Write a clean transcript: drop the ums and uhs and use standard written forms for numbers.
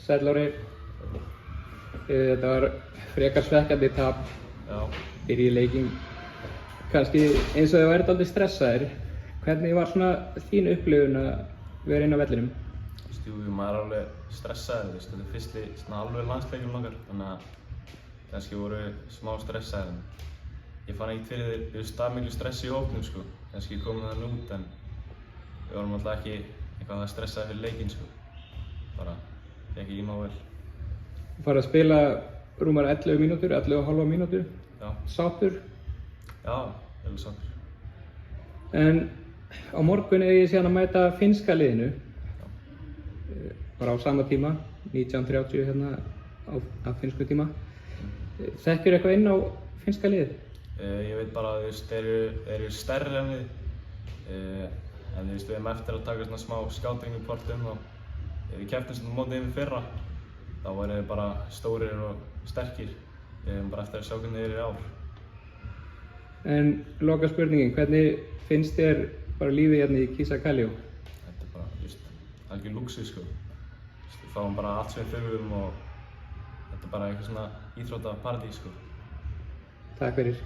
Sæll Orri. Þetta var frekar svekkjandi tap fyrir leikinn. Kannski eins og þið værið dálítið stressaðir. Hvernig var svona þín upplifun að vera inn á vellinum? Jú, maður er alveg stressaður, þetta er fyrsti alveg landsleikurinn okkar, þannig að kannski voru smá stressaðir. Ég fann ekkert fyrir því það miklu stress í hópnum, sko. Kannski komum það út, en við vorum alltaf ekki eitthvað það stressaði fyrir leikinn, sko. Bara ekki í vel. Þú farið að spila rúmar 11 mínútur, 11,5 mínútur. Já. Sáttur? Já, vel sáttur. En á morgun ég síðan að mæta finnska liðinu. Bara á sama tíma, 19:30 hérna á finnsku tíma. Þekkirðu eitthvað inn á finnska liðið? Ég veit bara að þeir eru stærri en við. En við erum eftir að taka svona smá scouting report og ef við kepptum svona mótið þeim í fyrra, þá væru þeir bara stórir og sterkir. Við erum bara eftir að sjá hvernig þeir eru í ár. En loka spurningin, hvernig finnst þér bara lífið hérna í Kisakaljó? Þetta er bara algjör lúxus, sko. Við fáum bara allt sem við þurfum og þetta er bara eitthvað svona íþróttaparadís, sko. Takk fyrir.